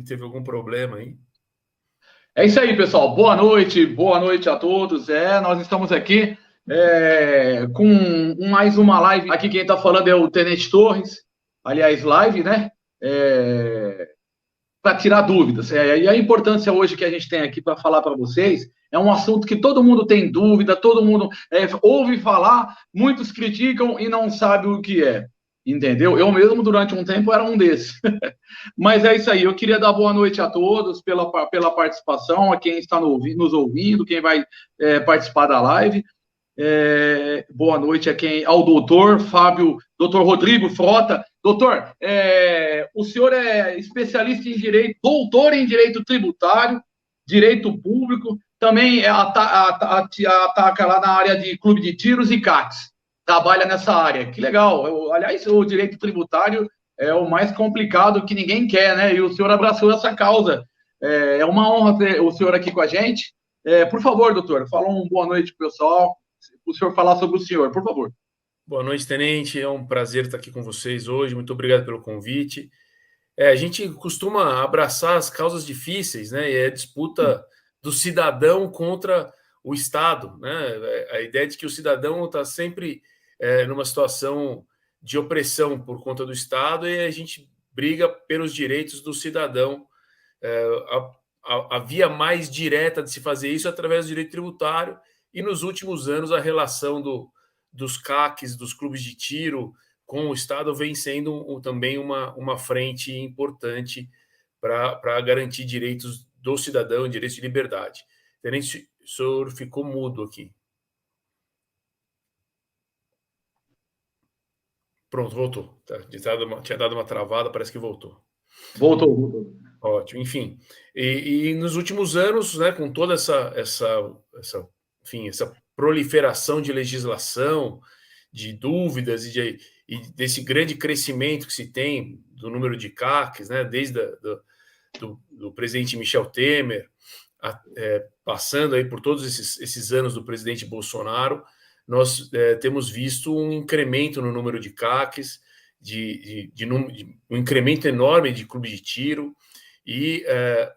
teve algum problema aí. É isso aí, pessoal. Boa noite a todos. Nós estamos aqui com mais uma live. Aqui quem está falando é o Tenente Torres. Aliás, live, né? Para tirar dúvidas. E a importância hoje que a gente tem aqui para falar para vocês é um assunto que todo mundo tem dúvida, todo mundo ouve falar, muitos criticam e não sabe o que é. Entendeu? Eu mesmo, durante um tempo, era um desses. Mas é isso aí. Eu queria dar boa noite a todos pela participação, a quem está nos ouvindo, quem vai participar da live. Boa noite ao doutor Fábio, doutor Rodrigo Frota. Doutor, o senhor é especialista em direito, doutor em direito tributário, direito público, também ataca lá na área de clube de tiros e CACs. Trabalha nessa área. Que legal. Aliás, o direito tributário é o mais complicado que ninguém quer, né? E o senhor abraçou essa causa. É uma honra ter o senhor aqui com a gente. Por favor, doutor, fala uma boa noite para o pessoal. O senhor falar sobre o senhor, por favor. Boa noite, Tenente. É um prazer estar aqui com vocês hoje. Muito obrigado pelo convite. A gente costuma abraçar as causas difíceis, né? E é a disputa do cidadão contra o Estado, né? A ideia de que o cidadão está sempre numa situação de opressão por conta do Estado e a gente briga pelos direitos do cidadão. A via mais direta de se fazer isso é através do direito tributário e nos últimos anos a relação dos CACs, dos clubes de tiro com o Estado vem sendo também uma frente importante para garantir direitos do cidadão, direitos de liberdade. Tenente, o senhor ficou mudo aqui. Pronto, voltou. Tinha dado uma travada, parece que voltou. Voltou. Ótimo, enfim. E nos últimos anos, né, com toda essa proliferação de legislação, de dúvidas e desse grande crescimento que se tem do número de CACs, né, desde do presidente Michel Temer, passando aí por todos esses anos do presidente Bolsonaro, nós temos visto um incremento no número de CACs, um incremento enorme de clube de tiro e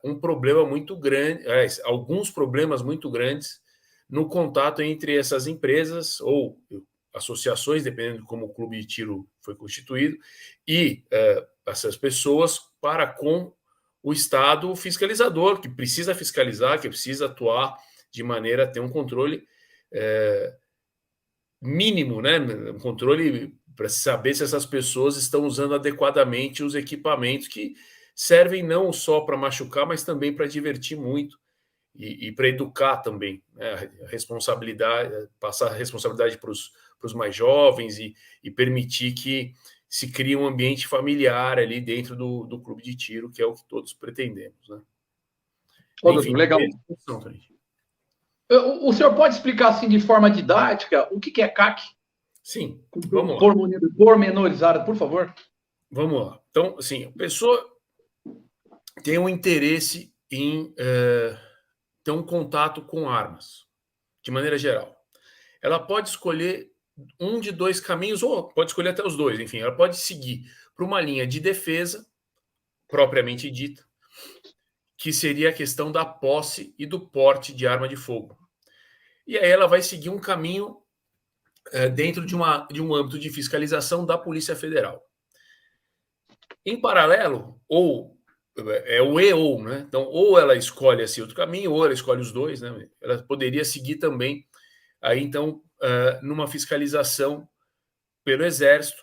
um problema muito grande, alguns problemas muito grandes no contato entre essas empresas ou associações, dependendo de como o clube de tiro foi constituído, e essas pessoas para com o Estado fiscalizador, que precisa fiscalizar, que precisa atuar de maneira a ter um controle mínimo, né? Um controle para saber se essas pessoas estão usando adequadamente os equipamentos que servem não só para machucar, mas também para divertir muito e para educar também, né? A responsabilidade, passar a responsabilidade para os mais jovens e permitir que se crie um ambiente familiar ali dentro do clube de tiro, que é o que todos pretendemos, né? Enfim, legal. O senhor pode explicar assim de forma didática o que é CAC? Sim, vamos lá. Pormenorizado, por favor. Vamos lá. Então, assim, a pessoa tem um interesse em ter um contato com armas, de maneira geral. Ela pode escolher um de dois caminhos, ou pode escolher até os dois, enfim, ela pode seguir para uma linha de defesa, propriamente dita, que seria a questão da posse e do porte de arma de fogo. E aí ela vai seguir um caminho dentro de um âmbito de fiscalização da Polícia Federal. Em paralelo, ou o e ou, né? Então, ou ela escolhe esse outro caminho, ou ela escolhe os dois, né? Ela poderia seguir também, aí então, numa fiscalização pelo Exército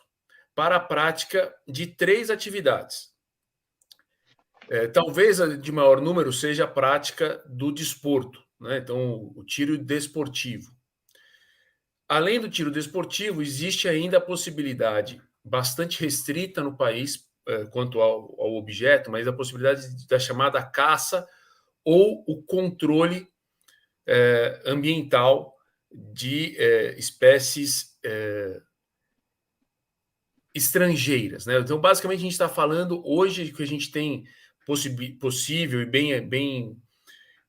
para a prática de 3 atividades. Talvez a de maior número seja a prática do desporto, né? Então, o tiro desportivo. Além do tiro desportivo, existe ainda a possibilidade bastante restrita no país quanto ao objeto, mas a possibilidade da chamada caça ou o controle ambiental de espécies estrangeiras, né? Então, basicamente, a gente está falando hoje que a gente tem possível e bem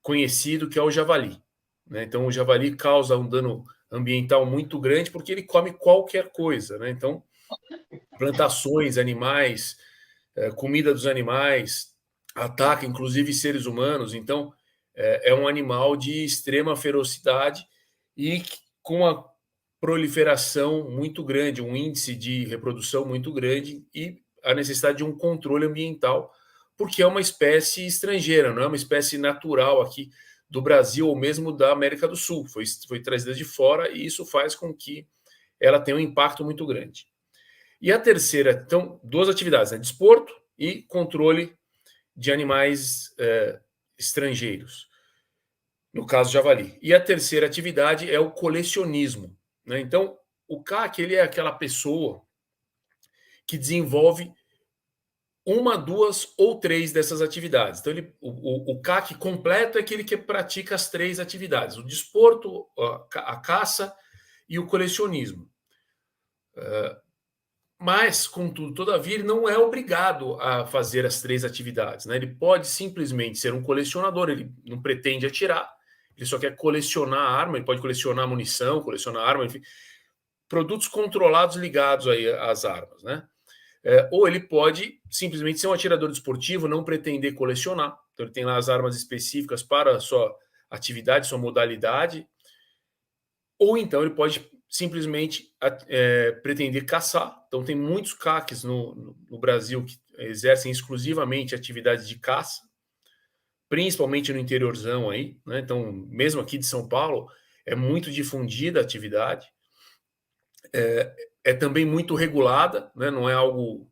conhecido, que é o javali, né? Então, o javali causa um dano ambiental muito grande porque ele come qualquer coisa, né? Então, plantações, animais, comida dos animais, ataca inclusive seres humanos, então é um animal de extrema ferocidade e com a proliferação muito grande, um índice de reprodução muito grande e a necessidade de um controle ambiental, porque é uma espécie estrangeira, não é uma espécie natural aqui do Brasil ou mesmo da América do Sul, foi trazida de fora e isso faz com que ela tenha um impacto muito grande. E a terceira, então, duas atividades, né? Desporto e controle de animais estrangeiros, no caso javali. E a terceira atividade é o colecionismo, né? Então, o CAC ele é aquela pessoa que desenvolve uma, duas ou três dessas atividades. Então, o CAC completo é aquele que pratica as três atividades: o desporto, a caça e o colecionismo. Mas, contudo, todavia, ele não é obrigado a fazer as três atividades, né? Ele pode simplesmente ser um colecionador, ele não pretende atirar, ele só quer colecionar arma, ele pode colecionar munição, colecionar arma, enfim, produtos controlados ligados aí às armas, né? Ou ele pode simplesmente ser um atirador desportivo, não pretender colecionar. Então ele tem lá as armas específicas para a sua atividade, sua modalidade. Ou então ele pode simplesmente pretender caçar. Então tem muitos CACs no Brasil que exercem exclusivamente atividades de caça, principalmente no interiorzão aí, né? Então, mesmo aqui de São Paulo, é muito difundida a atividade. É também muito regulada, né? Não é algo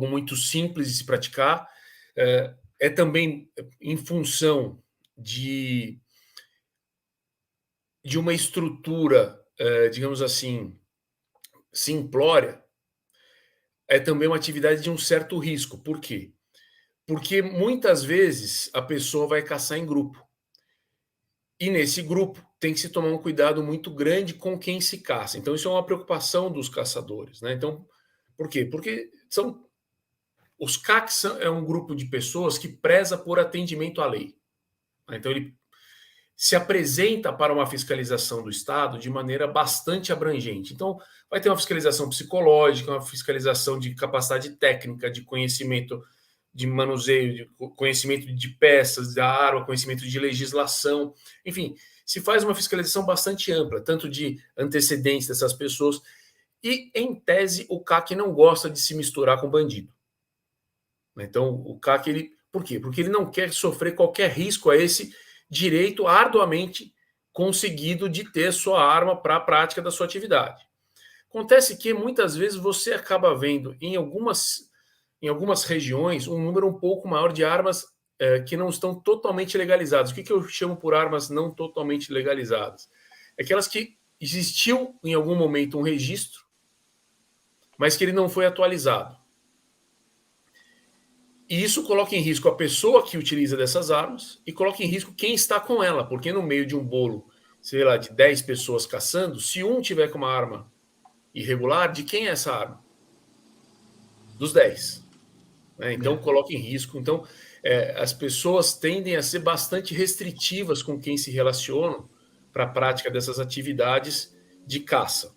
muito simples de se praticar. É também em função de uma estrutura, digamos assim, simplória, é também uma atividade de um certo risco. Por quê? Porque muitas vezes a pessoa vai caçar em grupo. E nesse grupo tem que se tomar um cuidado muito grande com quem se caça. Então, isso é uma preocupação dos caçadores, né? Então, por quê? Porque os CACs é um grupo de pessoas que preza por atendimento à lei. Então, ele se apresenta para uma fiscalização do Estado de maneira bastante abrangente. Então, vai ter uma fiscalização psicológica, uma fiscalização de capacidade técnica, de conhecimento de manuseio, de conhecimento de peças da arma, conhecimento de legislação, enfim, se faz uma fiscalização bastante ampla, tanto de antecedentes dessas pessoas, e, em tese, o CAC não gosta de se misturar com bandido. Então, o CAC, por quê? Porque ele não quer sofrer qualquer risco a esse direito arduamente conseguido de ter sua arma para a prática da sua atividade. Acontece que muitas vezes você acaba vendo em algumas regiões um número um pouco maior de armas que não estão totalmente legalizadas. O que eu chamo por armas não totalmente legalizadas? Aquelas que existiu em algum momento um registro, mas que ele não foi atualizado. E isso coloca em risco a pessoa que utiliza dessas armas e coloca em risco quem está com ela, porque no meio de um bolo, sei lá, de 10 pessoas caçando, se um tiver com uma arma irregular, de quem é essa arma? Dos 10. Né? Então, coloca em risco. Então, as pessoas tendem a ser bastante restritivas com quem se relacionam para a prática dessas atividades de caça.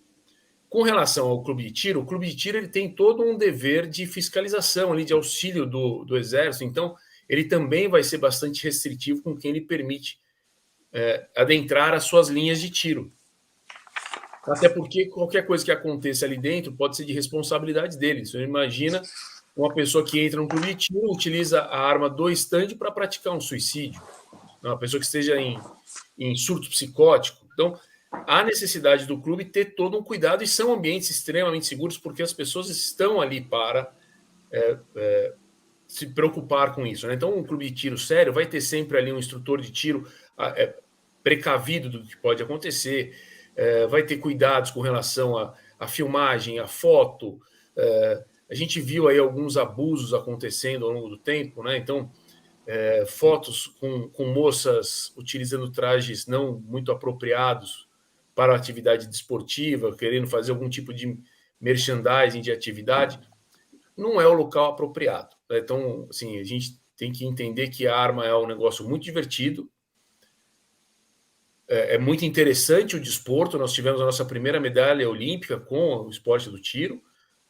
Com relação ao clube de tiro, o clube de tiro ele tem todo um dever de fiscalização, ali, de auxílio do Exército, então ele também vai ser bastante restritivo com quem ele permite adentrar as suas linhas de tiro. Até porque qualquer coisa que aconteça ali dentro pode ser de responsabilidade deles. Você imagina uma pessoa que entra num clube de tiro, utiliza a arma do estande para praticar um suicídio. Uma pessoa que esteja em surto psicótico. Então, há necessidade do clube ter todo um cuidado e são ambientes extremamente seguros porque as pessoas estão ali para se preocupar com isso. Né? Então, um clube de tiro sério vai ter sempre ali um instrutor de tiro precavido do que pode acontecer, vai ter cuidados com relação à filmagem, à foto. A gente viu aí alguns abusos acontecendo ao longo do tempo, né? Então, fotos com moças utilizando trajes não muito apropriados para a atividade desportiva, querendo fazer algum tipo de merchandising de atividade, não é o local apropriado. Né? Então, assim, a gente tem que entender que a arma é um negócio muito divertido, é muito interessante o desporto, nós tivemos a nossa primeira medalha olímpica com o esporte do tiro,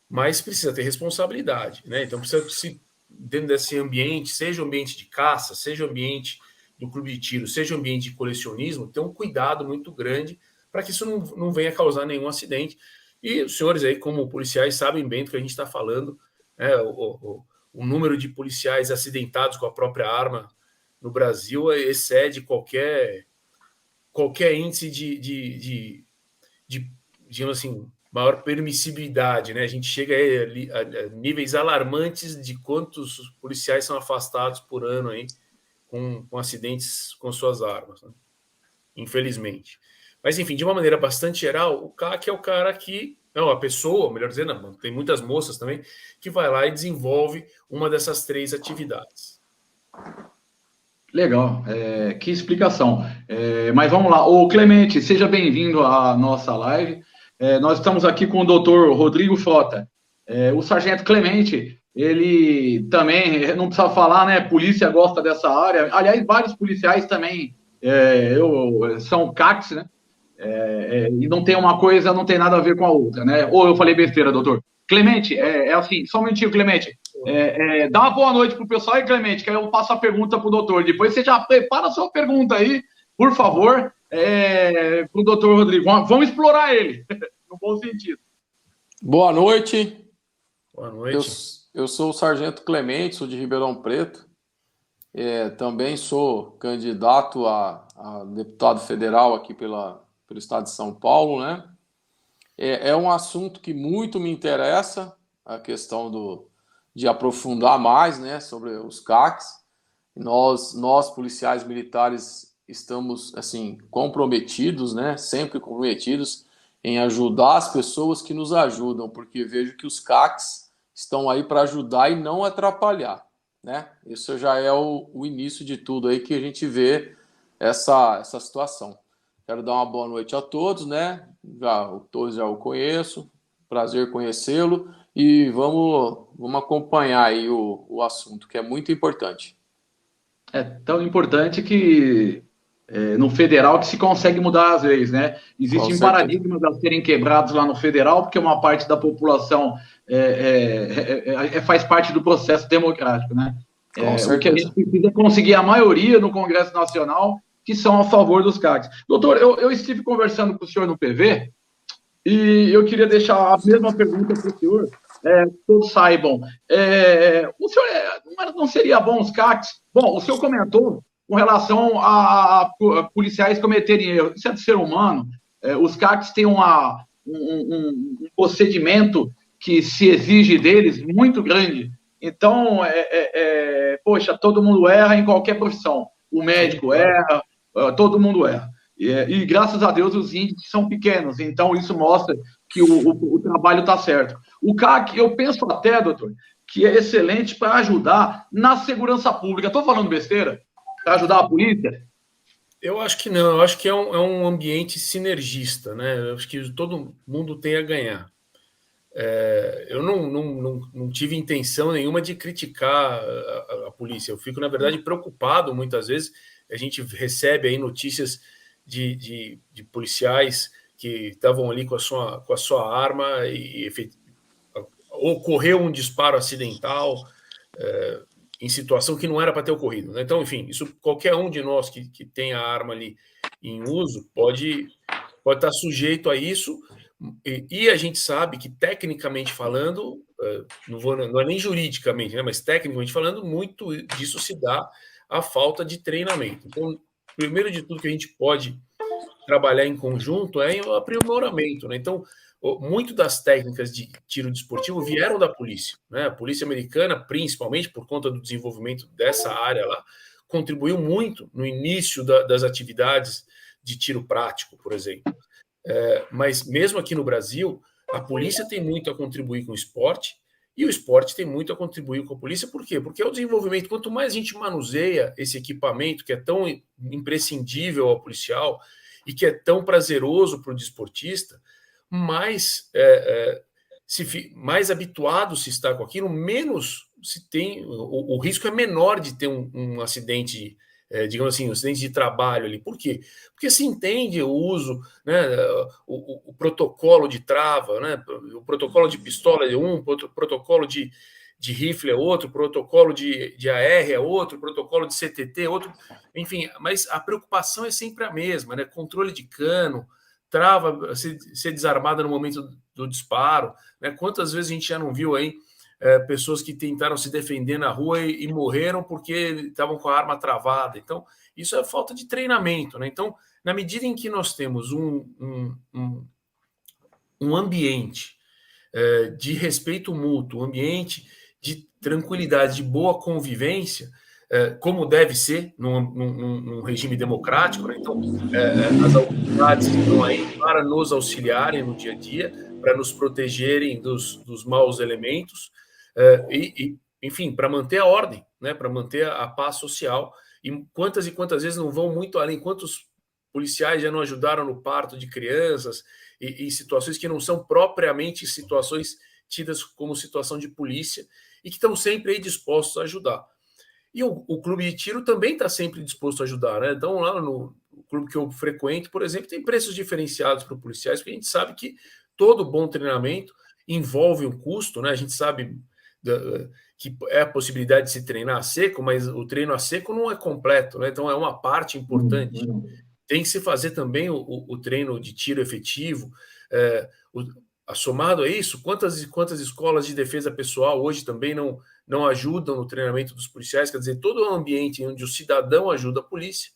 mas precisa ter responsabilidade, né? Então precisa se dentro desse ambiente, seja o ambiente de caça, seja o ambiente do clube de tiro, seja o ambiente de colecionismo, ter um cuidado muito grande para que isso não venha causar nenhum acidente. E os senhores aí, como policiais, sabem bem do que a gente está falando, né? O número de policiais acidentados com a própria arma no Brasil excede qualquer índice de digamos assim, maior permissibilidade, né? A gente chega a níveis alarmantes de quantos policiais são afastados por ano aí com acidentes com suas armas, né? Infelizmente. Mas, enfim, de uma maneira bastante geral, o CAC é o cara que, não, a pessoa, melhor dizendo, não, tem muitas moças também, que vai lá e desenvolve uma dessas 3 atividades. Legal, que explicação. Mas vamos lá, ô Clemente, seja bem-vindo à nossa live. Nós estamos aqui com o doutor Rodrigo Frota. O sargento Clemente, ele também, não precisa falar, né? Polícia gosta dessa área. Aliás, vários policiais também são CACs, né? E não tem uma coisa, não tem nada a ver com a outra, né? Ou eu falei besteira, doutor? Clemente, assim, só um minutinho, Clemente. Dá uma boa noite pro pessoal aí, Clemente, que aí eu passo a pergunta pro doutor. Depois você já prepara a sua pergunta aí, por favor, pro doutor Rodrigo. Vamos explorar ele, no bom sentido. Boa noite. Boa noite. Eu sou o sargento Clemente, sou de Ribeirão Preto. Também sou candidato a deputado federal aqui pelo estado de São Paulo, né? É um assunto que muito me interessa, a questão de aprofundar mais, né, sobre os CACs. Nós policiais militares estamos assim comprometidos, né, sempre comprometidos em ajudar as pessoas que nos ajudam, porque vejo que os CACs estão aí para ajudar e não atrapalhar, né? Isso já é o início de tudo aí que a gente vê essa situação. Quero dar uma boa noite a todos, né? Todos já o conheço, prazer conhecê-lo e vamos acompanhar aí o assunto, que é muito importante. É tão importante que no federal que se consegue mudar as leis, né? Existem paradigmas a serem quebrados lá no federal, porque uma parte da população faz parte do processo democrático, né? O que a gente precisa é conseguir a maioria no Congresso Nacional que são a favor dos CACs. Doutor, eu estive conversando com o senhor no PV e eu queria deixar a mesma pergunta para o senhor, todos saibam. O senhor não seria bom os CACs? Bom, o senhor comentou com relação a policiais cometerem erros. Isso é de ser humano. Os CACs têm um procedimento que se exige deles muito grande. Então, poxa, todo mundo erra em qualquer profissão. O médico erra, todo mundo erra. E graças a Deus os índices são pequenos, então isso mostra que o trabalho está certo. O CAC, eu penso até, doutor, que é excelente para ajudar na segurança pública. Estou falando besteira? Para ajudar a polícia? Eu acho que não, eu acho que é um ambiente sinergista, né? Eu acho que todo mundo tem a ganhar. Eu não tive intenção nenhuma de criticar a polícia. Eu fico, na verdade, preocupado muitas vezes. A gente recebe aí notícias de policiais que estavam ali com a sua arma e ocorreu um disparo acidental em situação que não era para ter ocorrido, né? Então, enfim, isso qualquer um de nós que tem a arma ali em uso pode estar sujeito a isso. E a gente sabe que, tecnicamente falando, não é nem juridicamente, né, mas tecnicamente falando, muito disso se dá à falta de treinamento. Então, primeiro de tudo que a gente pode trabalhar em conjunto é o aprimoramento, né? Então, muito das técnicas de tiro desportivo vieram da polícia, né? A polícia americana, principalmente por conta do desenvolvimento dessa área lá, contribuiu muito no início das atividades de tiro prático, por exemplo. Mas mesmo aqui no Brasil, a polícia tem muito a contribuir com o esporte e o esporte tem muito a contribuir com a polícia. Por quê? Porque é o desenvolvimento. Quanto mais a gente manuseia esse equipamento que é tão imprescindível ao policial e que é tão prazeroso para o desportista, mais habituado se está com aquilo, menos se tem, o risco é menor de ter um acidente, digamos assim, um acidente de trabalho ali. Por quê? Porque se entende o uso, né, o protocolo de trava, né, o protocolo de pistola de o protocolo de de rifle é outro, protocolo de AR é outro, protocolo de CTT é outro, enfim, mas a preocupação é sempre a mesma, né? Controle de cano, trava, ser desarmada no momento do disparo, né? Quantas vezes a gente já não viu aí pessoas que tentaram se defender na rua e morreram porque estavam com a arma travada. Então, isso é falta de treinamento, né? Então, na medida em que nós temos um ambiente de respeito mútuo, um ambiente de tranquilidade, de boa convivência, como deve ser num regime democrático, né? Então, as autoridades estão aí para nos auxiliarem no dia a dia, para nos protegerem dos maus elementos, enfim, para manter a ordem, né? Para manter a paz social. E quantas vezes não vão muito além, quantos policiais já não ajudaram no parto de crianças, e situações que não são propriamente situações tidas como situação de polícia, e que estão sempre aí dispostos a ajudar. E o clube de tiro também está sempre disposto a ajudar, né? Então, lá no clube que eu frequento, por exemplo, tem preços diferenciados para policiais, porque a gente sabe que todo bom treinamento envolve um custo, né? A gente sabe que é a possibilidade de se treinar a seco, mas o treino a seco não é completo, né? Então, é uma parte importante. Tem que se fazer também o treino de tiro efetivo. Somado a isso, quantas escolas de defesa pessoal hoje também não ajudam no treinamento dos policiais? Quer dizer, todo o ambiente onde o cidadão ajuda a polícia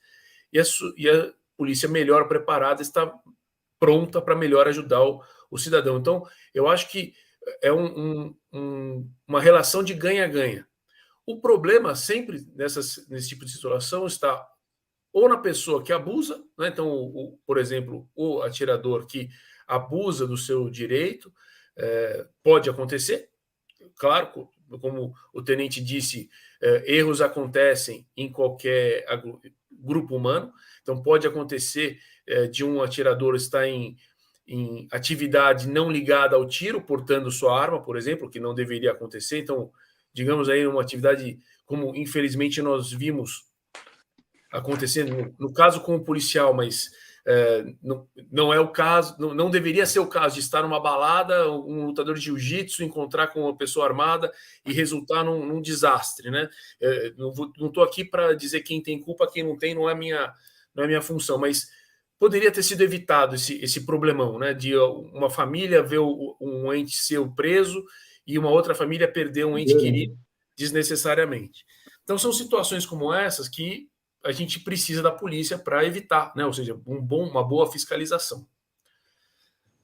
e a polícia melhor preparada está pronta para melhor ajudar o cidadão. Então, eu acho que é uma relação de ganha-ganha. O problema sempre nesse tipo de situação está ou na pessoa que abusa, né? Então, por exemplo, o atirador que abusa do seu direito, pode acontecer, claro, como o tenente disse, erros acontecem em qualquer grupo humano, então pode acontecer de um atirador estar em atividade não ligada ao tiro, portando sua arma, por exemplo, que não deveria acontecer. Então, digamos aí, uma atividade como infelizmente nós vimos acontecendo, no caso com o policial, mas não é o caso, não deveria ser o caso de estar numa balada, um lutador de jiu-jitsu encontrar com uma pessoa armada e resultar num desastre, né? Não estou aqui para dizer quem tem culpa, quem não tem, não é minha função, mas poderia ter sido evitado esse problemão, né? De uma família ver um ente seu preso e uma outra família perder um ente querido desnecessariamente. Então são situações como essas que a gente precisa da polícia para evitar, né? Ou seja, uma boa fiscalização.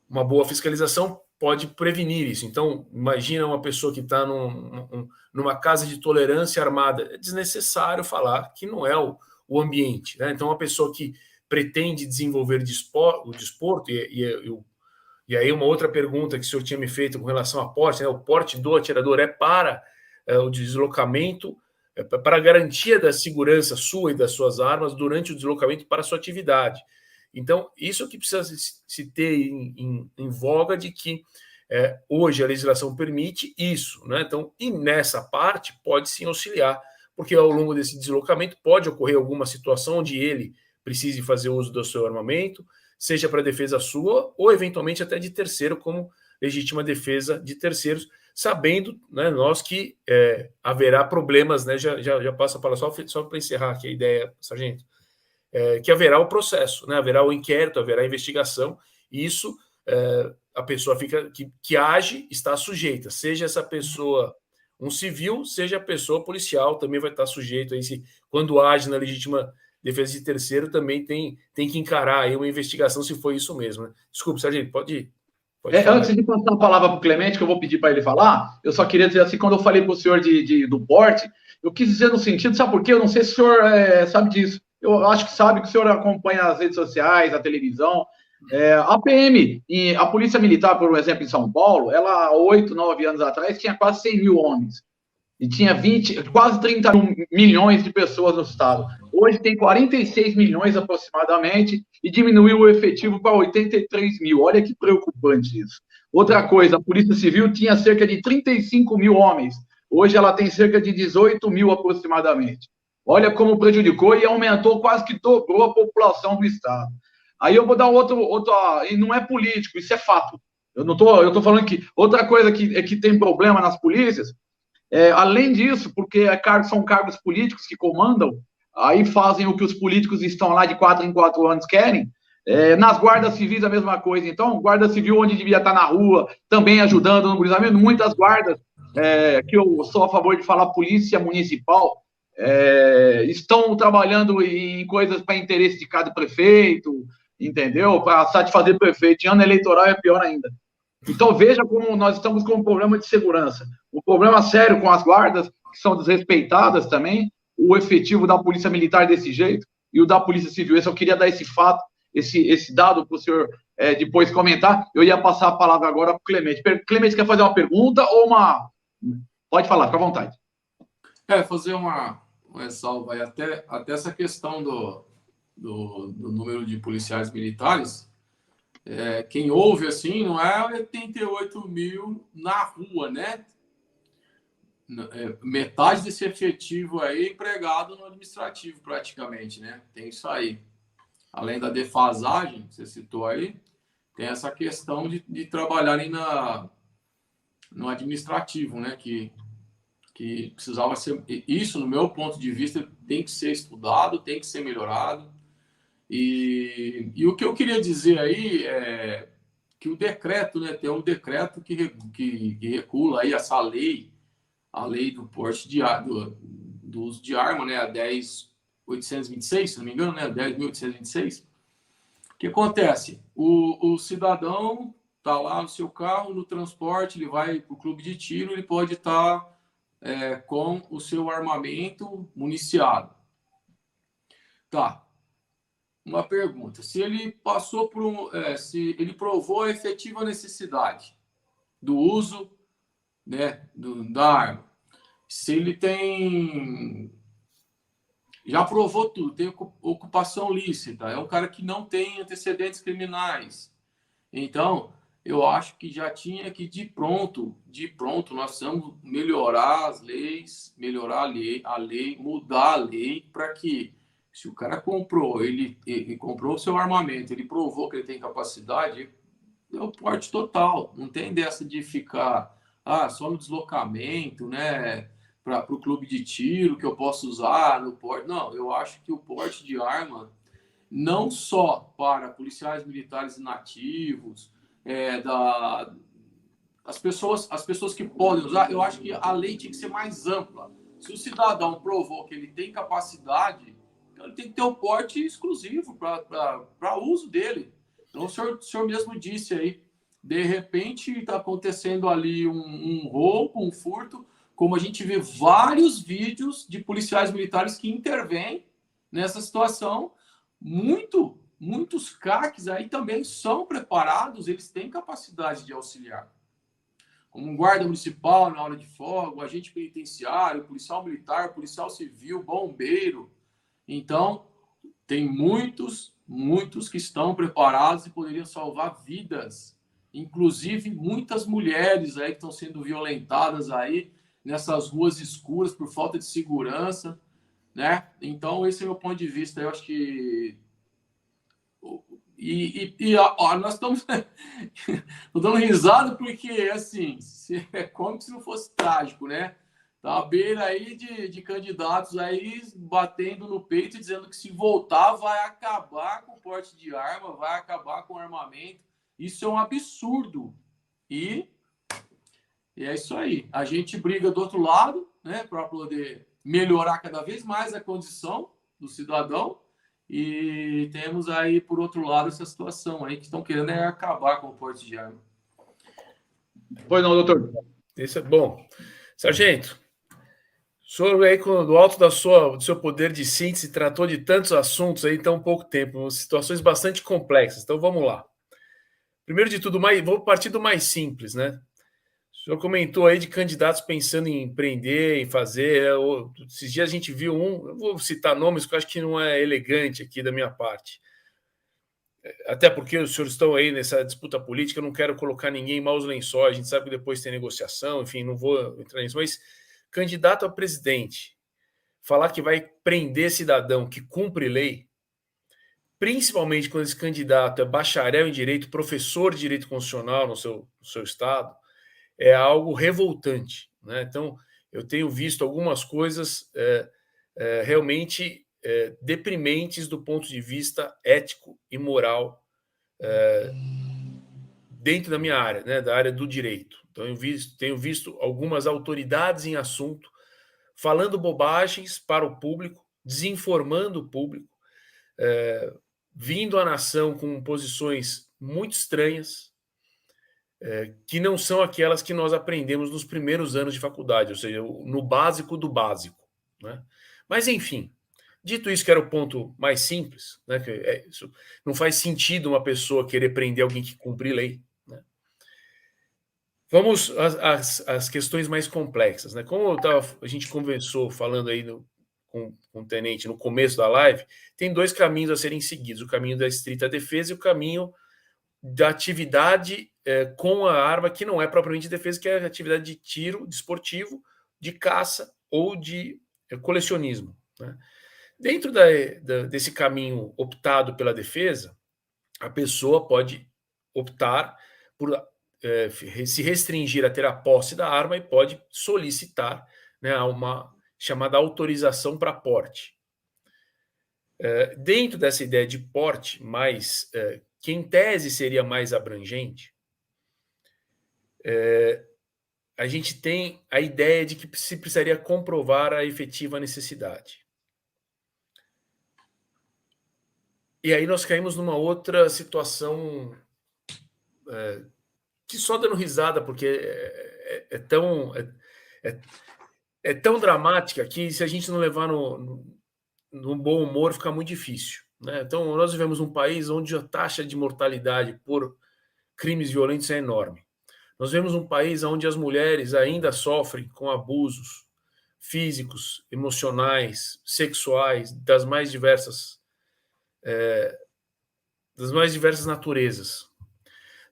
Uma boa fiscalização pode prevenir isso. Então, imagina uma pessoa que está numa casa de tolerância armada. É desnecessário falar que não é o ambiente, né? Então, uma pessoa que pretende desenvolver o desporto, e aí uma outra pergunta que o senhor tinha me feito com relação a porte, né? O porte do atirador é para o deslocamento, para a garantia da segurança sua e das suas armas durante o deslocamento para a sua atividade. Então, isso é o que precisa se ter em voga, de que hoje a legislação permite isso, né? Então, e nessa parte pode sim auxiliar, porque ao longo desse deslocamento pode ocorrer alguma situação onde ele precise fazer uso do seu armamento, seja para defesa sua ou eventualmente até de terceiro, como legítima defesa de terceiros, sabendo, né, nós que haverá problemas, né? Já passa a palavra, só para encerrar aqui a ideia, sargento, que haverá o processo, né? Haverá o inquérito, haverá a investigação, e isso a pessoa que age está sujeita, seja essa pessoa um civil, seja a pessoa policial, também vai estar sujeito a esse, quando age na legítima defesa de terceiro, também tem que encarar aí uma investigação se foi isso mesmo, né? Desculpe, sargento, pode ir. Antes de passar a palavra para o Clemente, que eu vou pedir para ele falar, eu só queria dizer assim, quando eu falei para o senhor do porte, eu quis dizer no sentido, sabe por quê? Eu não sei se o senhor sabe disso. Eu acho que sabe, que o senhor acompanha as redes sociais, a televisão. A PM, a Polícia Militar, por exemplo, em São Paulo, ela, 8, 9 anos atrás, tinha quase 100 mil homens. E tinha quase 30 milhões de pessoas no estado. Hoje tem 46 milhões aproximadamente e diminuiu o efetivo para 83 mil. Olha que preocupante isso. Outra coisa, a Polícia Civil tinha cerca de 35 mil homens. Hoje ela tem cerca de 18 mil aproximadamente. Olha como prejudicou e aumentou, quase que dobrou a população do estado. Aí eu vou dar outro e não é político, isso é fato. Eu tô falando que outra coisa que tem problema nas polícias Além disso, porque são cargos políticos que comandam, aí fazem o que os políticos estão lá de 4 em 4 anos querem. Nas guardas civis a mesma coisa. Então, guarda civil onde devia estar na rua, também ajudando no policiamento. Muitas guardas, que eu sou a favor de falar polícia municipal, estão trabalhando em coisas para interesse de cada prefeito, entendeu? Para satisfazer prefeito. Em ano eleitoral é pior ainda. Então, veja como nós estamos com um problema de segurança. Um problema sério com as guardas, que são desrespeitadas também, o efetivo da polícia militar desse jeito e o da polícia civil. Eu queria dar esse fato, esse dado para o senhor depois comentar. Eu ia passar a palavra agora para o Clemente. Clemente, quer fazer uma pergunta ou uma... Pode falar, fica à vontade. Fazer uma ressalva aí. Até essa questão do número de policiais militares, quem ouve assim, não é 88 mil na rua, né? Metade desse efetivo aí empregado no administrativo, praticamente, né? Tem isso aí. Além da defasagem, que você citou aí, tem essa questão de trabalharem no administrativo, né? Que precisava ser... Isso, no meu ponto de vista, tem que ser estudado, tem que ser melhorado. E o que eu queria dizer aí é que o decreto, né? Tem um decreto que regula aí essa lei, a lei do porte do uso de arma, né? A 10.826, se não me engano, né? 10.826. O que acontece? O cidadão está lá no seu carro, no transporte, ele vai para o clube de tiro, ele pode estar com o seu armamento municiado. Tá. Uma pergunta. Se ele passou por se ele provou a efetiva necessidade do uso, né, da arma, se ele já provou tudo, tem ocupação lícita, é um cara que não tem antecedentes criminais, então eu acho que já tinha que de pronto nós precisamos melhorar as leis, melhorar a lei, mudar a lei para que, se o cara comprou, ele comprou o seu armamento, ele provou que ele tem capacidade, é o porte total. Não tem dessa de ficar só no deslocamento, né? Para o clube de tiro que eu posso usar no porte. Não, eu acho que o porte de arma, não só para policiais militares inativos, as pessoas que podem usar, eu acho que a lei tinha que ser mais ampla. Se o cidadão provou que ele tem capacidade, ele tem que ter o porte exclusivo para uso dele. Então, o senhor mesmo disse aí, de repente está acontecendo ali um roubo, um furto, como a gente vê vários vídeos de policiais militares que intervêm nessa situação. Muitos CACs aí também são preparados, eles têm capacidade de auxiliar. Como um guarda municipal na hora de folga, agente penitenciário, policial militar, policial civil, bombeiro. Então, tem muitos que estão preparados e poderiam salvar vidas. Inclusive, muitas mulheres aí que estão sendo violentadas aí nessas ruas escuras por falta de segurança, né? Então, esse é o meu ponto de vista. Eu acho que... nós estamos tô dando risada porque, assim, é como se não fosse trágico, né? Tá à beira aí de candidatos aí batendo no peito e dizendo que se voltar vai acabar com o porte de arma, vai acabar com o armamento. Isso é um absurdo. E é isso aí. A gente briga do outro lado, né, para poder melhorar cada vez mais a condição do cidadão. E temos aí, por outro lado, essa situação aí que estão querendo acabar com o porte de arma. Pois não, doutor. Isso é bom. Sargento, o senhor aí, do alto do seu poder de síntese, tratou de tantos assuntos aí em tão pouco tempo, situações bastante complexas. Então, vamos lá. Primeiro de tudo, vou partir do mais simples, né? O senhor comentou aí de candidatos pensando em empreender, em fazer. Esses dias a gente viu eu vou citar nomes que eu acho que não é elegante aqui da minha parte. Até porque os senhores estão aí nessa disputa política, eu não quero colocar ninguém em maus lençóis, a gente sabe que depois tem negociação, enfim, não vou entrar nisso, mas candidato a presidente, falar que vai prender cidadão que cumpre lei, principalmente quando esse candidato é bacharel em direito, professor de direito constitucional no seu estado, é algo revoltante, né? Então, eu tenho visto algumas coisas realmente deprimentes do ponto de vista ético e moral dentro da minha área, né, da área do direito. Então, tenho visto algumas autoridades em assunto falando bobagens para o público, desinformando o público, vindo à nação com posições muito estranhas, que não são aquelas que nós aprendemos nos primeiros anos de faculdade, ou seja, no básico do básico, né? Mas, enfim, dito isso, que era o ponto mais simples, né, que isso não faz sentido uma pessoa querer prender alguém que cumpre lei, né? Vamos às questões mais complexas, né? Como a gente conversou falando aí com o tenente no começo da live, tem dois caminhos a serem seguidos: o caminho da estrita defesa e o caminho da atividade com a arma, que não é propriamente defesa, que é a atividade de tiro desportivo, de caça ou de colecionismo, né? Dentro desse caminho optado pela defesa, a pessoa pode optar por se restringir a ter a posse da arma e pode solicitar, né, uma chamada autorização para porte. Dentro dessa ideia de porte, que em tese seria mais abrangente, a gente tem a ideia de que se precisaria comprovar a efetiva necessidade. E aí nós caímos numa outra situação que só dando risada, porque é tão dramática que se a gente não levar no bom humor fica muito difícil, né? Então nós vivemos um país onde a taxa de mortalidade por crimes violentos é enorme. Nós vemos um país onde as mulheres ainda sofrem com abusos físicos, emocionais, sexuais, das mais diversas naturezas.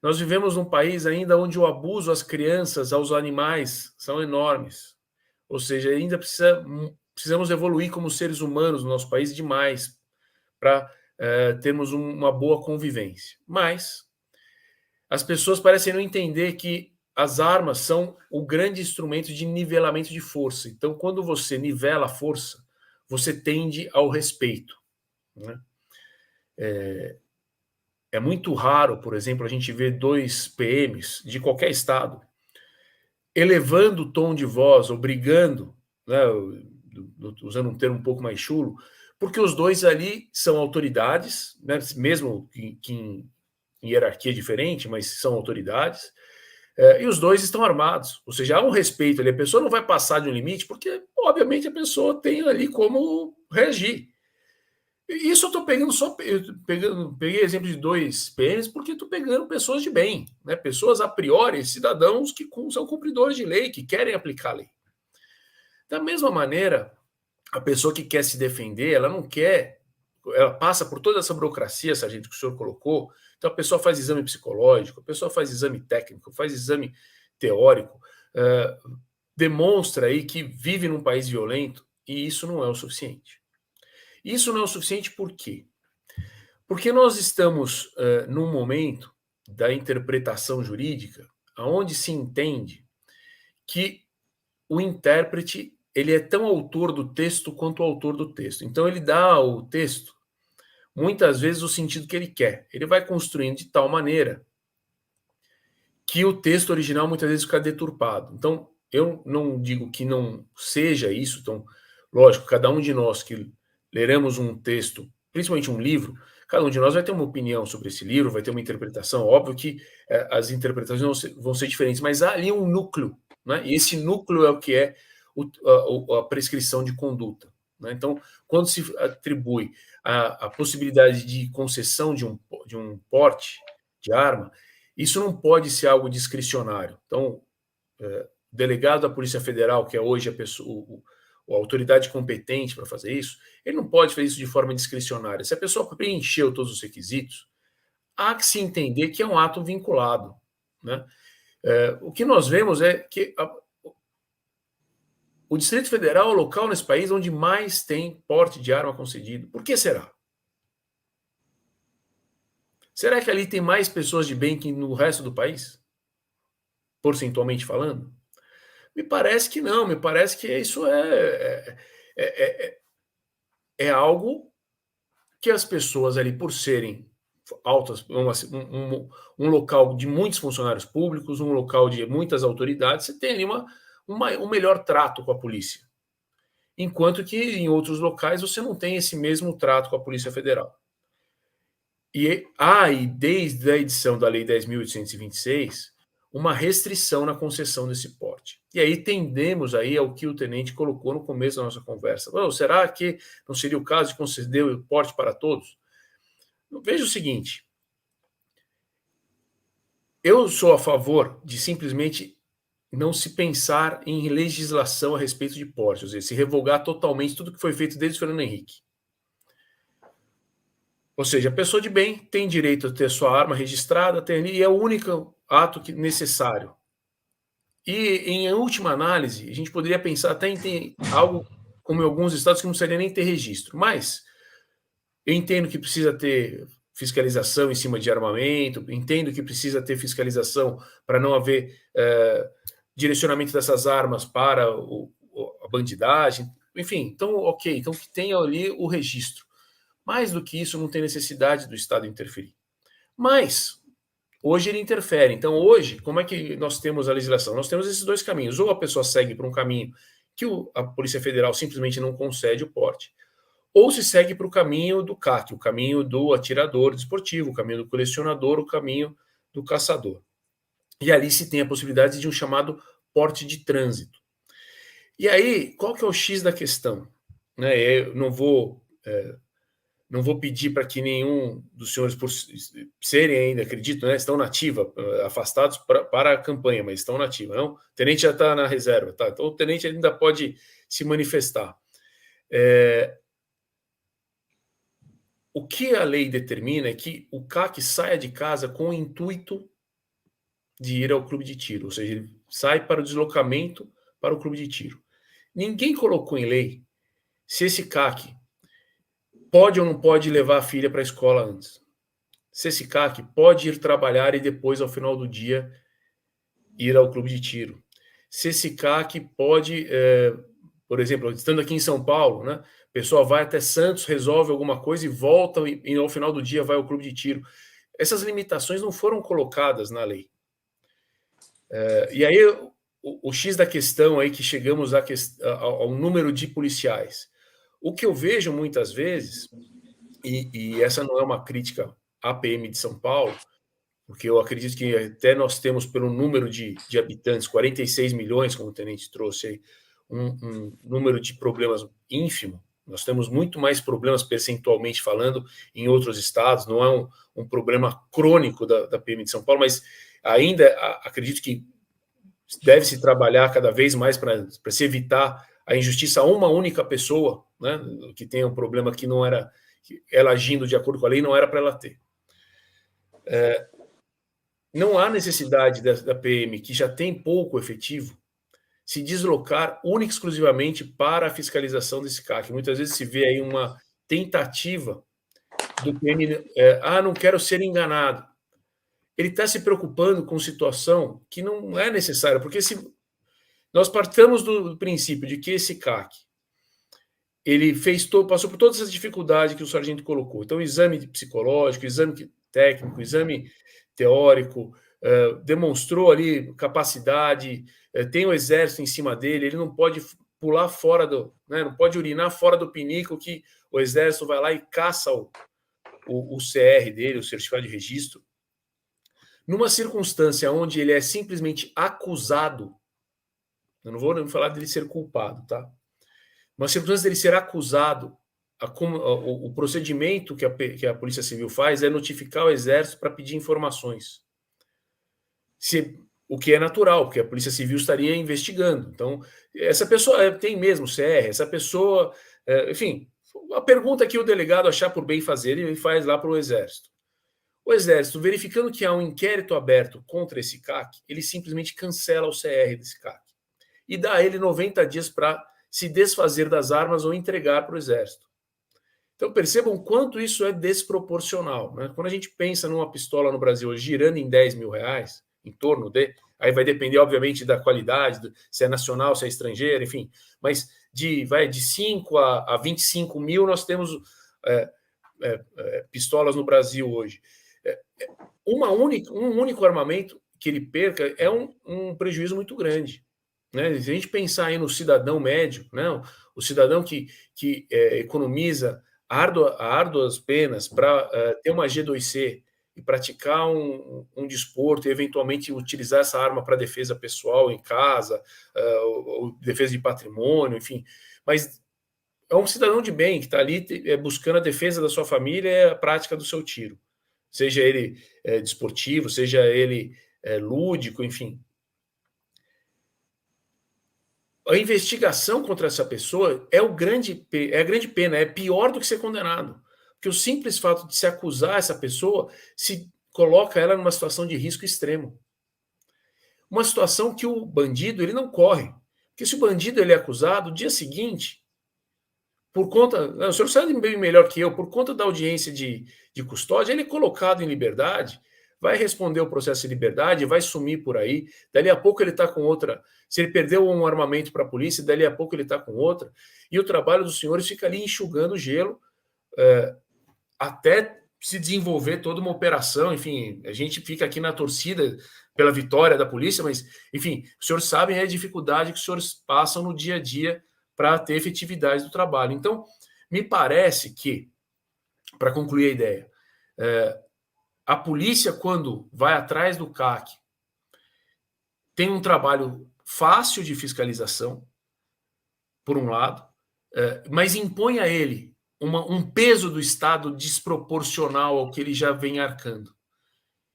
Nós vivemos num país ainda onde o abuso às crianças, aos animais, são enormes. Ou seja, ainda precisamos evoluir como seres humanos no nosso país demais para termos uma boa convivência. Mas as pessoas parecem não entender que as armas são o grande instrumento de nivelamento de força. Então, quando você nivela a força, você tende ao respeito, né? É muito raro, por exemplo, a gente ver dois PMs de qualquer estado elevando o tom de voz ou brigando, né, usando um termo um pouco mais chulo, porque os dois ali são autoridades, né, mesmo que em hierarquia diferente, mas são autoridades, e os dois estão armados. Ou seja, há um respeito ali. A pessoa não vai passar de um limite, porque, obviamente, a pessoa tem ali como reagir. Isso eu estou pegando peguei exemplo de dois PMs porque estou pegando pessoas de bem, né? Pessoas a priori, cidadãos que são cumpridores de lei, que querem aplicar a lei. Da mesma maneira, a pessoa que quer se defender, ela não quer, ela passa por toda essa burocracia, sargento, que o senhor colocou. Então a pessoa faz exame psicológico, a pessoa faz exame técnico, faz exame teórico, demonstra aí que vive num país violento, e isso não é o suficiente. Isso não é o suficiente por quê? Porque nós estamos num momento da interpretação jurídica onde se entende que o intérprete ele é tão autor do texto quanto o autor do texto. Então ele dá ao texto muitas vezes o sentido que ele quer. Ele vai construindo de tal maneira que o texto original muitas vezes fica deturpado. Então eu não digo que não seja isso. Então, lógico, cada um de nós que leremos um texto, principalmente um livro, cada um de nós vai ter uma opinião sobre esse livro, vai ter uma interpretação. Óbvio que as interpretações vão ser diferentes, mas há ali um núcleo, né? E esse núcleo é o que é a prescrição de conduta, né? Então, quando se atribui a possibilidade de concessão de um porte de arma, isso não pode ser algo discricionário. Então, o delegado da Polícia Federal, que é hoje a autoridade competente para fazer isso, ele não pode fazer isso de forma discricionária. Se a pessoa preencheu todos os requisitos, há que se entender que é um ato vinculado, né? O que nós vemos é que o Distrito Federal é o local nesse país onde mais tem porte de arma concedido. Por que será? Será que ali tem mais pessoas de bem que no resto do país? Porcentualmente falando? Me parece que não, me parece que isso é algo que as pessoas ali, por serem altas, um local de muitos funcionários públicos, um local de muitas autoridades, você tem ali um melhor trato com a polícia. Enquanto que em outros locais você não tem esse mesmo trato com a Polícia Federal. E desde a edição da Lei 10.826, uma restrição na concessão desse porte. E aí tendemos aí ao que o tenente colocou no começo da nossa conversa. Será que não seria o caso de conceder o porte para todos? Veja o seguinte, eu sou a favor de simplesmente não se pensar em legislação a respeito de porte, ou seja, se revogar totalmente tudo que foi feito desde o Fernando Henrique. Ou seja, a pessoa de bem tem direito a ter sua arma registrada, e é o único ato necessário. E, em última análise, a gente poderia pensar até em ter algo, como em alguns estados, que não precisaria nem ter registro. Mas eu entendo que precisa ter fiscalização em cima de armamento, entendo que precisa ter fiscalização para não haver direcionamento dessas armas para a bandidagem. Enfim, então, ok, então que tenha ali o registro. Mais do que isso, não tem necessidade do Estado interferir. Mas hoje ele interfere. Então, hoje, como é que nós temos a legislação? Nós temos esses dois caminhos. Ou a pessoa segue por um caminho que a Polícia Federal simplesmente não concede o porte, ou se segue para o caminho do CAC, o caminho do atirador desportivo, o caminho do colecionador, o caminho do caçador. E ali se tem a possibilidade de um chamado porte de trânsito. E aí, qual que é o X da questão? Eu não vou pedir para que nenhum dos senhores, por serem ainda, acredito, estão na ativa, afastados para a campanha, mas estão na ativa. Não? O tenente já está na reserva, tá? Então o tenente ainda pode se manifestar. O que a lei determina é que o CAC saia de casa com o intuito de ir ao clube de tiro, ou seja, ele sai para o deslocamento para o clube de tiro. Ninguém colocou em lei se esse CAC pode ou não pode levar a filha para a escola antes. Se esse CAC pode ir trabalhar e depois, ao final do dia, ir ao clube de tiro. Se esse CAC pode, por exemplo, estando aqui em São Paulo, né, a pessoa vai até Santos, resolve alguma coisa e volta e ao final do dia vai ao clube de tiro. Essas limitações não foram colocadas na lei. E aí o X da questão aí que chegamos ao número de policiais. O que eu vejo muitas vezes, e essa não é uma crítica à PM de São Paulo, porque eu acredito que até nós temos, pelo número de habitantes, 46 milhões, como o tenente trouxe aí, um número de problemas ínfimo. Nós temos muito mais problemas percentualmente falando em outros estados, não é um problema crônico da PM de São Paulo, mas ainda acredito que deve-se trabalhar cada vez mais para se evitar a injustiça a uma única pessoa, né, que tenha um problema que não era, ela agindo de acordo com a lei, não era para ela ter. Não há necessidade da PM, que já tem pouco efetivo, se deslocar única e exclusivamente para a fiscalização desse CAC. Muitas vezes se vê aí uma tentativa do PM, não quero ser enganado. Ele está se preocupando com situação que não é necessária, porque se nós partamos do princípio de que esse CAC ele passou por todas as dificuldades que o sargento colocou. Então, exame psicológico, exame técnico, exame teórico, demonstrou ali capacidade, tem o exército em cima dele, ele não pode pular fora não pode urinar fora do pinico, que o exército vai lá e caça o CR dele, o certificado de registro. Numa circunstância onde ele é simplesmente acusado, eu não vou falar dele ser culpado, tá? Uma circunstância dele ser acusado, o procedimento que a Polícia Civil faz é notificar o Exército para pedir informações. O que é natural, porque a Polícia Civil estaria investigando. Então, essa pessoa tem mesmo CR, essa pessoa... enfim, a pergunta que o delegado achar por bem fazer, ele faz lá para o Exército. O Exército, verificando que há um inquérito aberto contra esse CAC, ele simplesmente cancela o CR desse CAC e dá a ele 90 dias para se desfazer das armas ou entregar para o Exército. Então percebam quanto isso é desproporcional. Né? Quando a gente pensa numa pistola no Brasil girando em 10 mil reais, em torno de. Aí vai depender, obviamente, da qualidade, se é nacional, se é estrangeiro, enfim. Mas de 5 a 25 mil nós temos pistolas no Brasil hoje. Um único armamento que ele perca é um prejuízo muito grande. Né? Se a gente pensar aí no cidadão médio, né? O cidadão que economiza árduas penas para ter uma G2C e praticar um desporto e eventualmente utilizar essa arma para defesa pessoal em casa, ou defesa de patrimônio, enfim. Mas é um cidadão de bem que está ali buscando a defesa da sua família e a prática do seu tiro. Seja ele desportivo, seja ele lúdico, enfim. A investigação contra essa pessoa é a grande pena, é pior do que ser condenado. Porque o simples fato de se acusar essa pessoa se coloca ela numa situação de risco extremo. Uma situação que o bandido ele não corre. Porque se o bandido ele é acusado, no dia seguinte, por conta... O senhor sabe bem melhor que eu, por conta da audiência de custódia, ele é colocado em liberdade, vai responder o processo de liberdade, vai sumir por aí, dali a pouco ele está com outra... Se ele perdeu um armamento para a polícia, dali a pouco ele está com outra, e o trabalho dos senhores fica ali enxugando o gelo, até se desenvolver toda uma operação. Enfim, a gente fica aqui na torcida pela vitória da polícia, mas, enfim, os senhores sabem a dificuldade que os senhores passam no dia a dia para ter efetividade do trabalho. Então, me parece que, para concluir a ideia, a polícia, quando vai atrás do CAC, tem um trabalho fácil de fiscalização, por um lado, mas impõe a ele um peso do Estado desproporcional ao que ele já vem arcando.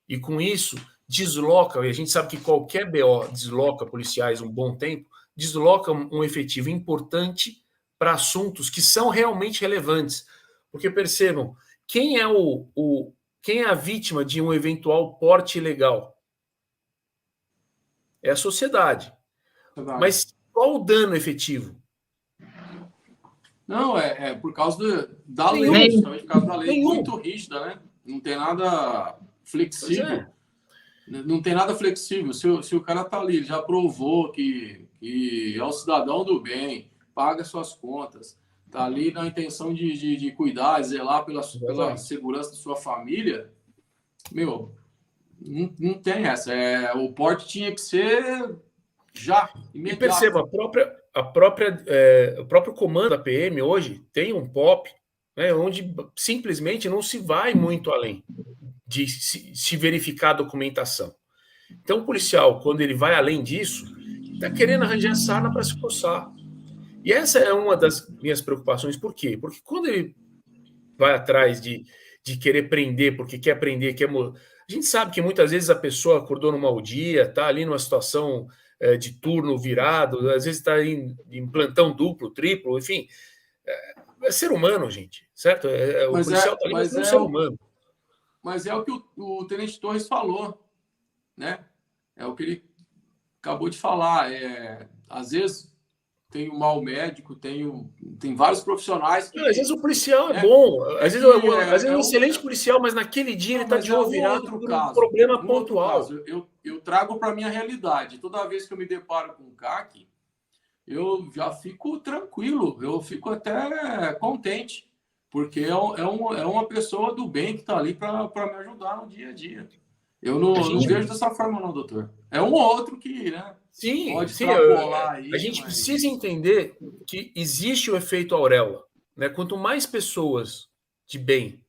E com isso, desloca, e a gente sabe que qualquer BO desloca policiais um bom tempo, desloca um efetivo importante para assuntos que são realmente relevantes. Porque percebam, quem é a vítima de um eventual porte ilegal? É a sociedade. Mas qual o dano efetivo? Não, por causa da lei, justamente por causa da lei muito rígida, né? Não tem nada flexível. Não tem nada flexível. Se o cara tá ali, já provou que é um cidadão do bem, paga suas contas, tá ali na intenção de cuidar, zelar pela segurança da sua família, meu, não tem essa. O porte tinha que ser já, imediato. E perceba, o próprio comando da PM hoje tem um POP, né, onde simplesmente não se vai muito além de se verificar a documentação. Então, o policial, quando ele vai além disso, está querendo arranjar sarna para se coçar. E essa é uma das minhas preocupações. Por quê? Porque quando ele vai atrás de querer prender, porque quer prender, a gente sabe que muitas vezes a pessoa acordou num mau dia, está ali numa situação de turno virado, às vezes está em plantão duplo, triplo, enfim. É ser humano, gente, certo? O policial está ali, mas é um ser humano. Mas é o que o Tenente Torres falou, né? É o que ele acabou de falar. Às vezes tem um mau médico, tem vários profissionais. Às vezes o policial é bom, às vezes é um excelente policial, mas naquele dia ele está de olho virado por um problema pontual. Eu trago para a minha realidade. Toda vez que eu me deparo com o CAC, eu já fico tranquilo, eu fico até contente, porque é uma pessoa do bem que está ali para me ajudar no dia a dia. Eu não vejo dessa forma, não, doutor. É um ou outro que, né? Pode extrapolar aí. A gente precisa entender que existe o efeito auréola, né? Quanto mais pessoas de bem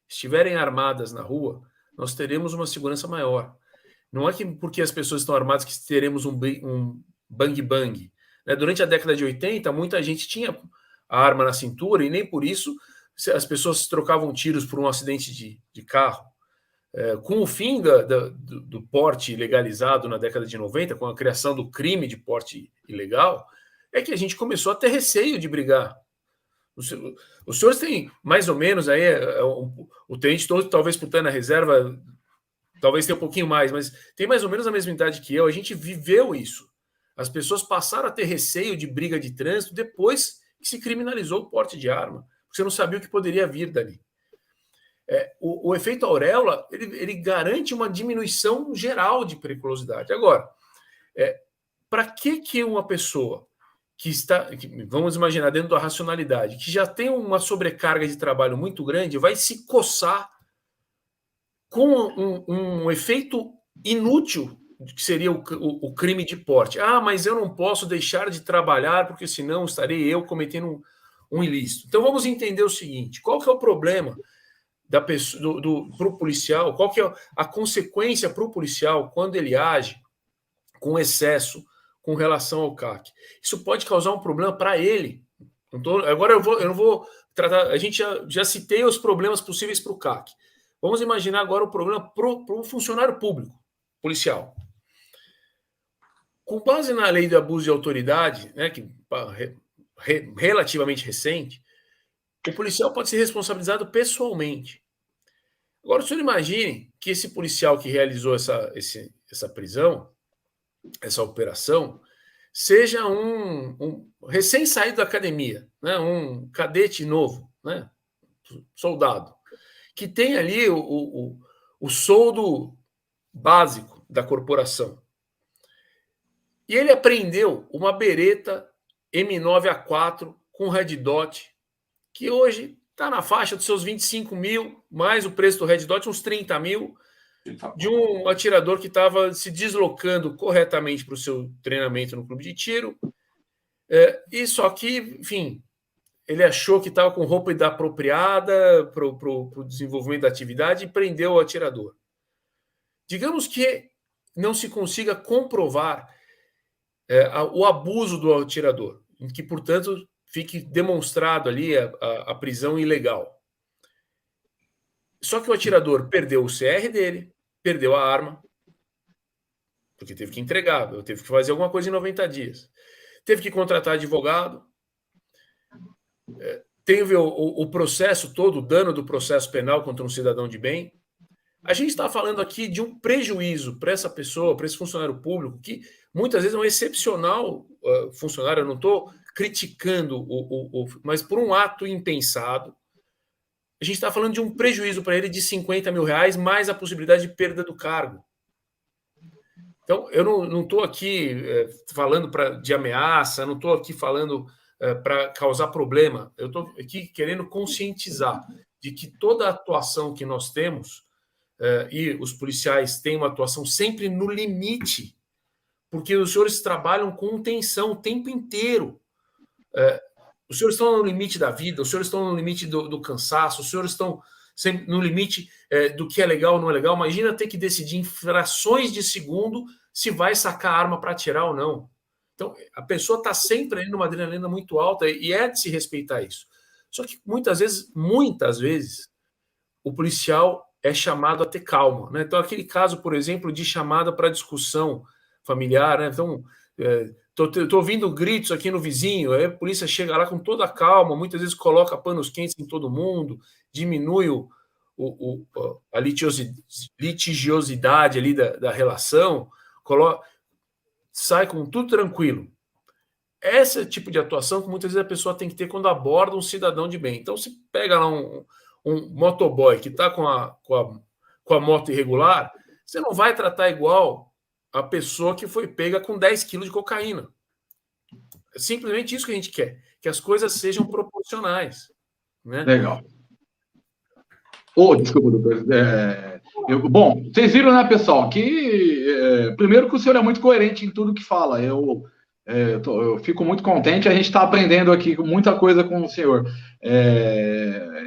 estiverem armadas na rua, nós teremos uma segurança maior. Não é que porque as pessoas estão armadas que teremos um bang-bang. Né? Durante a década de 80, muita gente tinha a arma na cintura e nem por isso as pessoas trocavam tiros por um acidente de carro. Com o fim do porte legalizado na década de 90, com a criação do crime de porte ilegal, é que a gente começou a ter receio de brigar. Os senhores têm mais ou menos aí, o tenente todo, talvez por estar na reserva, talvez tenha um pouquinho mais, mas tem mais ou menos a mesma idade que eu. A gente viveu isso. As pessoas passaram a ter receio de briga de trânsito depois que se criminalizou o porte de arma, porque você não sabia o que poderia vir dali. O efeito auréola, ele garante uma diminuição geral de periculosidade. Agora, para que uma pessoa que está, vamos imaginar, dentro da racionalidade, que já tem uma sobrecarga de trabalho muito grande, vai se coçar com um efeito inútil, que seria o crime de porte. Ah, mas eu não posso deixar de trabalhar, porque senão estarei eu cometendo um ilícito. Então vamos entender o seguinte: qual que é o problema da pessoa, para o policial, qual que é a consequência para o policial quando ele age com excesso com relação ao CAC? Isso pode causar um problema para ele. Agora eu não vou tratar. A gente já citei os problemas possíveis para o CAC. Vamos imaginar agora o problema para o funcionário público, policial. Com base na lei de abuso de autoridade, né, que relativamente recente, o policial pode ser responsabilizado pessoalmente. Agora, o senhor imagine que esse policial que realizou essa prisão, essa operação, seja um recém-saído da academia, né, um cadete novo, né, soldado, que tem ali o soldo básico da corporação. E ele apreendeu uma bereta M9A4 com Red Dot, que hoje está na faixa dos seus 25 mil, mais o preço do Red Dot, uns 30 mil, de um atirador que estava se deslocando corretamente para o seu treinamento no clube de tiro. E só que, enfim, ele achou que estava com roupa inapropriada para o desenvolvimento da atividade e prendeu o atirador. Digamos que não se consiga comprovar o abuso do atirador, em que, portanto, fique demonstrado ali a prisão ilegal. Só que o atirador perdeu o CR dele, perdeu a arma, porque teve que entregar, teve que fazer alguma coisa em 90 dias. Teve que contratar advogado. Teve o processo todo, o dano do processo penal contra um cidadão de bem. A gente está falando aqui de um prejuízo para essa pessoa, para esse funcionário público, que muitas vezes é um excepcional funcionário. Eu não estou criticando, mas por um ato impensado, a gente está falando de um prejuízo para ele de 50 mil reais, mais a possibilidade de perda do cargo. Então, eu não estou aqui falando de ameaça, não estou aqui falando para causar problema. Eu estou aqui querendo conscientizar de que toda a atuação que nós temos, e os policiais têm uma atuação sempre no limite, porque os senhores trabalham com tensão o tempo inteiro. Os senhores estão no limite da vida, os senhores estão no limite do cansaço, os senhores estão sempre no limite do que é legal ou não é legal. Imagina ter que decidir em frações de segundo se vai sacar a arma para atirar ou não. Então, a pessoa está sempre ali numa adrenalina muito alta e é de se respeitar isso. Só que muitas vezes, o policial é chamado a ter calma, né? Então, aquele caso, por exemplo, de chamada para discussão familiar, né? Então, tô ouvindo gritos aqui no vizinho, aí a polícia chega lá com toda a calma, muitas vezes coloca panos quentes em todo mundo, diminui a litigiosidade ali da relação, sai com tudo tranquilo. Esse tipo de atuação que muitas vezes a pessoa tem que ter quando aborda um cidadão de bem. Então, se pega lá um motoboy que está com a moto irregular, você não vai tratar igual a pessoa que foi pega com 10 quilos de cocaína. É simplesmente isso que a gente quer, que as coisas sejam proporcionais. Né? Legal. Desculpa, doutor. Bom, vocês viram, né, pessoal, que primeiro que o senhor é muito coerente em tudo que fala. Eu fico muito contente, a gente está aprendendo aqui muita coisa com o senhor.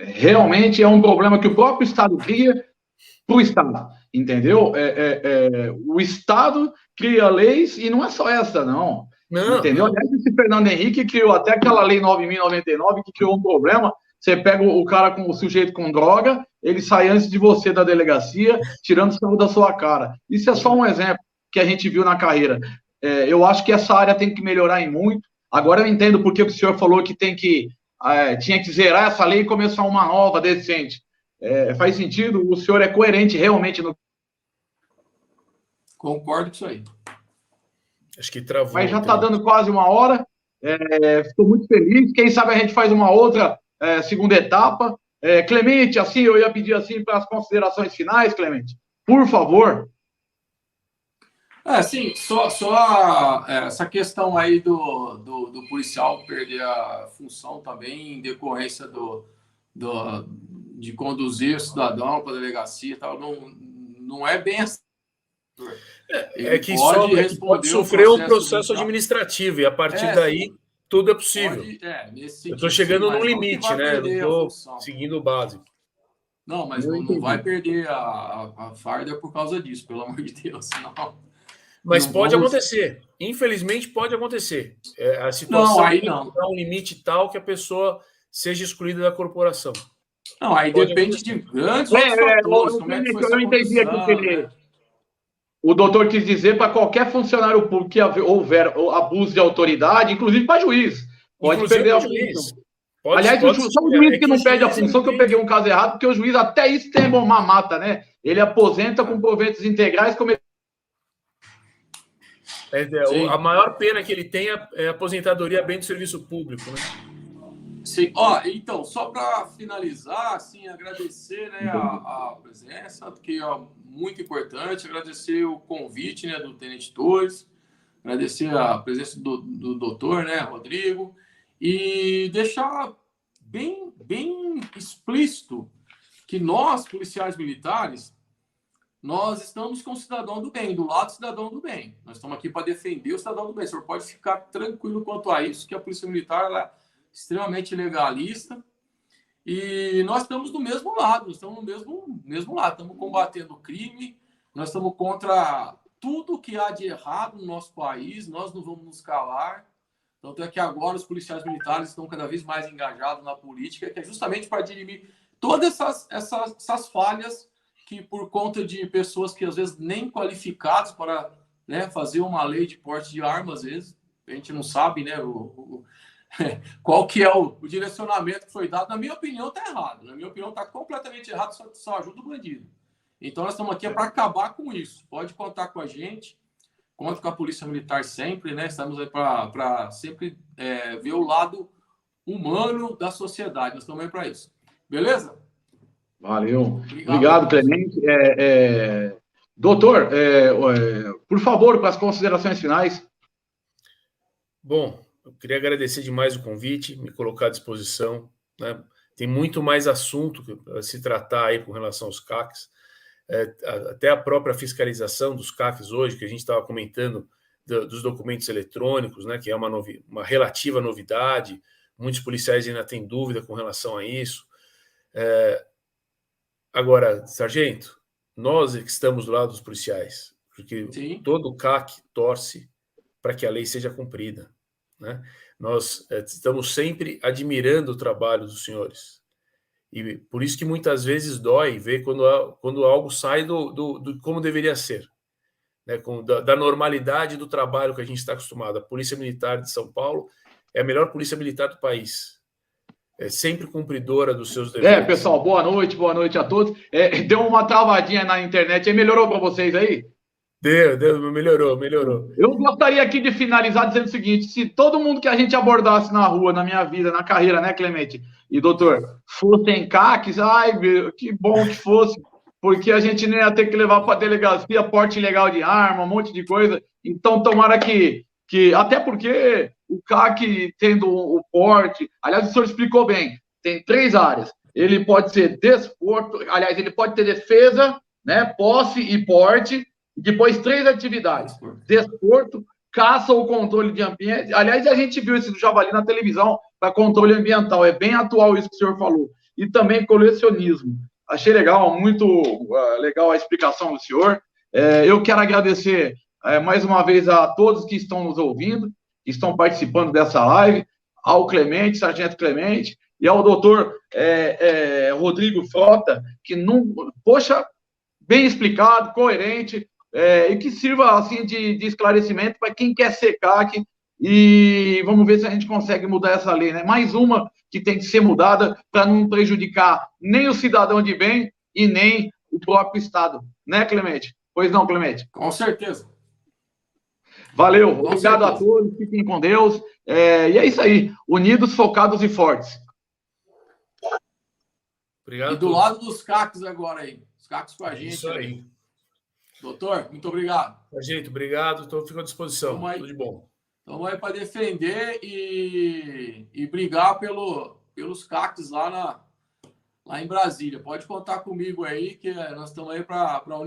Realmente é um problema que o próprio Estado cria para o Estado, entendeu? O Estado cria leis e não é só essa, não. Entendeu? Aliás, esse Fernando Henrique criou até aquela lei 9.099 que criou um problema. Você pega o cara com o sujeito com droga, ele sai antes de você da delegacia, tirando o sarro da sua cara. Isso é só um exemplo que a gente viu na carreira. Eu acho que essa área tem que melhorar em muito. Agora eu entendo porque o senhor falou que tinha que zerar essa lei e começar uma nova, decente. Faz sentido? O senhor é coerente realmente no... Concordo com isso aí. Acho que travou. Mas já está dando quase uma hora. Estou muito feliz. Quem sabe a gente faz uma outra segunda etapa. Clemente, assim, eu ia pedir assim para as considerações finais, Clemente, por favor. Sim, essa questão aí do policial perder a função também em decorrência de conduzir o cidadão para a delegacia e tal, não é bem assim. Ele pode sofrer um processo administrativo e a partir daí tudo é possível. Eu estou chegando no limite, né? Não estou seguindo o básico. Não, mas não vai perder a farda por causa disso, pelo amor de Deus. Mas pode acontecer. Infelizmente, pode acontecer. A situação dá um limite tal que a pessoa seja excluída da corporação. Não, aí pode depende acontecer. De grandes fatores. Eu entendi aqui o doutor quis dizer para qualquer funcionário público que houver abuso de autoridade, inclusive para juiz. Pode perder a função. Aliás, só o juiz que não perde a função, que eu peguei um caso errado, porque o juiz até isso tem uma mata, né? Ele aposenta com proventos integrais. A maior pena que ele tem é a aposentadoria bem do serviço público, né? Sim, então, só para finalizar, assim, agradecer, né, a presença, que é muito importante, agradecer o convite, né, do Tenente Torres, agradecer a presença do doutor, né, Rodrigo, e deixar bem explícito que nós, policiais militares, nós estamos com o cidadão do bem, do lado do cidadão do bem. Nós estamos aqui para defender o cidadão do bem. O senhor pode ficar tranquilo quanto a isso, que a Polícia Militar ela é extremamente legalista e nós estamos do mesmo lado, nós estamos no mesmo lado, estamos combatendo o crime, nós estamos contra tudo que há de errado no nosso país, nós não vamos nos calar. Tanto é que agora os policiais militares estão cada vez mais engajados na política, que é justamente para dirimir todas essas falhas que, por conta de pessoas que às vezes nem qualificadas para, né, fazer uma lei de porte de arma, às vezes, a gente não sabe, né, qual que é o direcionamento que foi dado. Na minha opinião, está errado. Na minha opinião, está completamente errado, só ajuda o bandido. Então, nós estamos aqui para acabar com isso. Pode contar com a gente, conta com a Polícia Militar sempre, né? Estamos aí para sempre ver o lado humano da sociedade. Nós estamos aí para isso. Beleza? Valeu. Obrigado, Clemente. Doutor, por favor, para as considerações finais. Bom, eu queria agradecer demais o convite, me colocar à disposição, né? Tem muito mais assunto a se tratar aí com relação aos CACs, até a própria fiscalização dos CACs hoje, que a gente estava comentando, dos documentos eletrônicos, né? Que é uma relativa novidade, muitos policiais ainda têm dúvida com relação a isso. Agora, sargento, nós é que estamos do lado dos policiais, porque Sim. Todo CAC torce para que a lei seja cumprida, né? Nós estamos sempre admirando o trabalho dos senhores. E por isso que muitas vezes dói ver quando algo sai do como deveria ser, né? Da normalidade do trabalho que a gente está acostumado. A Polícia Militar de São Paulo é a melhor polícia militar do país. É sempre cumpridora dos seus deveres. Pessoal, boa noite a todos. Deu uma travadinha na internet, melhorou para vocês aí? Melhorou. Eu gostaria aqui de finalizar dizendo o seguinte: se todo mundo que a gente abordasse na rua, na minha vida, na carreira, né, Clemente e doutor, fossem CACs, que bom que fosse, porque a gente nem ia ter que levar para a delegacia porte ilegal de arma, um monte de coisa. Então, tomara que até porque o CAC tendo o porte, aliás, o senhor explicou bem, tem 3 áreas. Ele pode ser desporto, aliás, ele pode ter defesa, né, posse e porte. Depois, 3 atividades: desporto, caça ou controle de ambiente. Aliás, a gente viu esse do javali na televisão para controle ambiental. É bem atual isso que o senhor falou. E também colecionismo. Achei legal, muito legal a explicação do senhor. Eu quero agradecer mais uma vez a todos que estão nos ouvindo, que estão participando dessa live, ao Clemente, Sargento Clemente, e ao doutor Rodrigo Frota, que bem explicado, coerente, e que sirva assim de esclarecimento para quem quer ser CAC, e vamos ver se a gente consegue mudar essa lei, né? Mais uma que tem que ser mudada para não prejudicar nem o cidadão de bem e nem o próprio Estado, né, Clemente? Pois não, Clemente? Com certeza. Valeu, obrigado a todos, fiquem com Deus, e é isso aí, unidos, focados e fortes. Obrigado. E do lado dos CACs agora aí. Os CACs com a gente. Isso aí. Doutor, muito obrigado. Gente, obrigado. Fico à disposição. Tudo de bom. Estamos aí para defender e brigar pelos CACs lá em Brasília. Pode contar comigo aí, que nós estamos aí para unir.